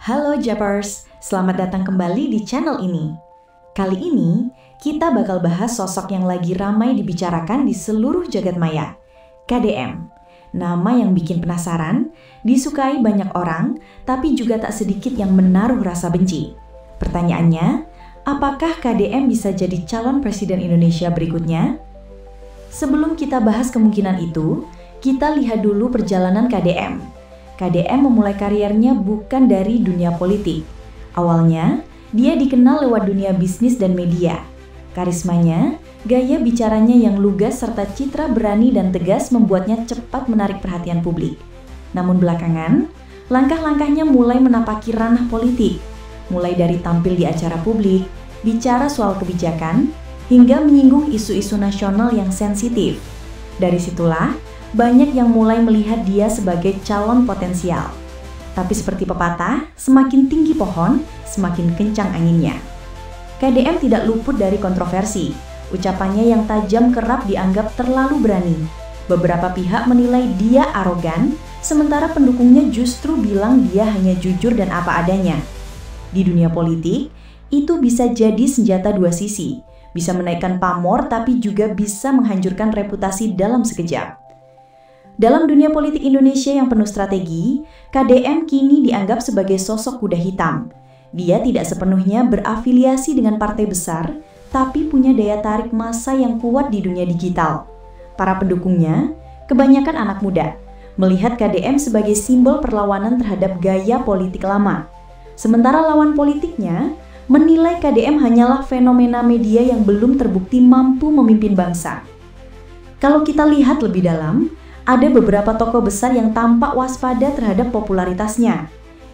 Halo Japers, selamat datang kembali di channel ini. Kali ini, kita bakal bahas sosok yang lagi ramai dibicarakan di seluruh jagat maya, KDM. Nama yang bikin penasaran, disukai banyak orang, tapi juga tak sedikit yang menaruh rasa benci. Pertanyaannya, apakah KDM bisa jadi calon presiden Indonesia berikutnya? Sebelum kita bahas kemungkinan itu, kita lihat dulu perjalanan KDM. KDM memulai karirnya bukan dari dunia politik. Awalnya, dia dikenal lewat dunia bisnis dan media. Karismanya, gaya bicaranya yang lugas serta citra berani dan tegas membuatnya cepat menarik perhatian publik. Namun belakangan, langkah-langkahnya mulai menapaki ranah politik, mulai dari tampil di acara publik, bicara soal kebijakan, hingga menyinggung isu-isu nasional yang sensitif. Dari situlah, banyak yang mulai melihat dia sebagai calon potensial. Tapi seperti pepatah, semakin tinggi pohon, semakin kencang anginnya. KDM tidak luput dari kontroversi. Ucapannya yang tajam kerap dianggap terlalu berani. Beberapa pihak menilai dia arogan, sementara pendukungnya justru bilang dia hanya jujur dan apa adanya. Di dunia politik, itu bisa jadi senjata dua sisi. Bisa menaikkan pamor tapi juga bisa menghancurkan reputasi dalam sekejap. Dalam dunia politik Indonesia yang penuh strategi, KDM kini dianggap sebagai sosok kuda hitam. Dia tidak sepenuhnya berafiliasi dengan partai besar, tapi punya daya tarik massa yang kuat di dunia digital. Para pendukungnya, kebanyakan anak muda, melihat KDM sebagai simbol perlawanan terhadap gaya politik lama. Sementara lawan politiknya menilai KDM hanyalah fenomena media yang belum terbukti mampu memimpin bangsa. Kalau kita lihat lebih dalam, ada beberapa tokoh besar yang tampak waspada terhadap popularitasnya.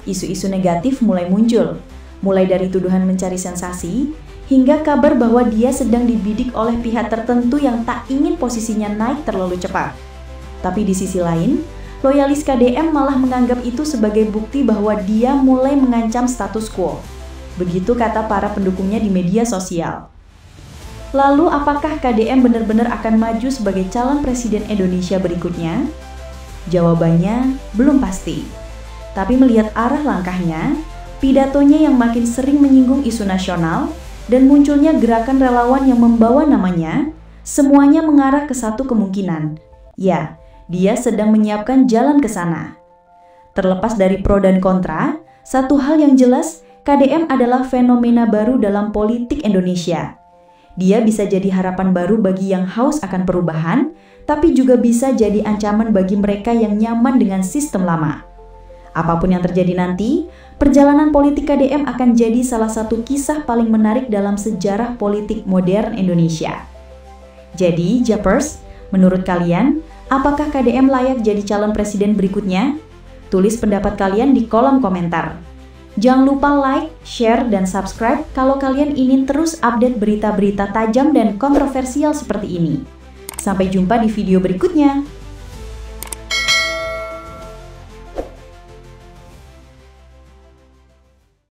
Isu-isu negatif mulai muncul, mulai dari tuduhan mencari sensasi, hingga kabar bahwa dia sedang dibidik oleh pihak tertentu yang tak ingin posisinya naik terlalu cepat. Tapi di sisi lain, loyalis KDM malah menganggap itu sebagai bukti bahwa dia mulai mengancam status quo. Begitu kata para pendukungnya di media sosial. Lalu apakah KDM benar-benar akan maju sebagai calon presiden Indonesia berikutnya? Jawabannya belum pasti. Tapi melihat arah langkahnya, pidatonya yang makin sering menyinggung isu nasional, dan munculnya gerakan relawan yang membawa namanya, semuanya mengarah ke satu kemungkinan. Ya, dia sedang menyiapkan jalan ke sana. Terlepas dari pro dan kontra, satu hal yang jelas, KDM adalah fenomena baru dalam politik Indonesia. Dia bisa jadi harapan baru bagi yang haus akan perubahan, tapi juga bisa jadi ancaman bagi mereka yang nyaman dengan sistem lama. Apapun yang terjadi nanti, perjalanan politik KDM akan jadi salah satu kisah paling menarik dalam sejarah politik modern Indonesia. Jadi, Japers, menurut kalian, apakah KDM layak jadi calon presiden berikutnya? Tulis pendapat kalian di kolom komentar. Jangan lupa like, share, dan subscribe kalau kalian ingin terus update berita-berita tajam dan kontroversial seperti ini. Sampai jumpa di video berikutnya.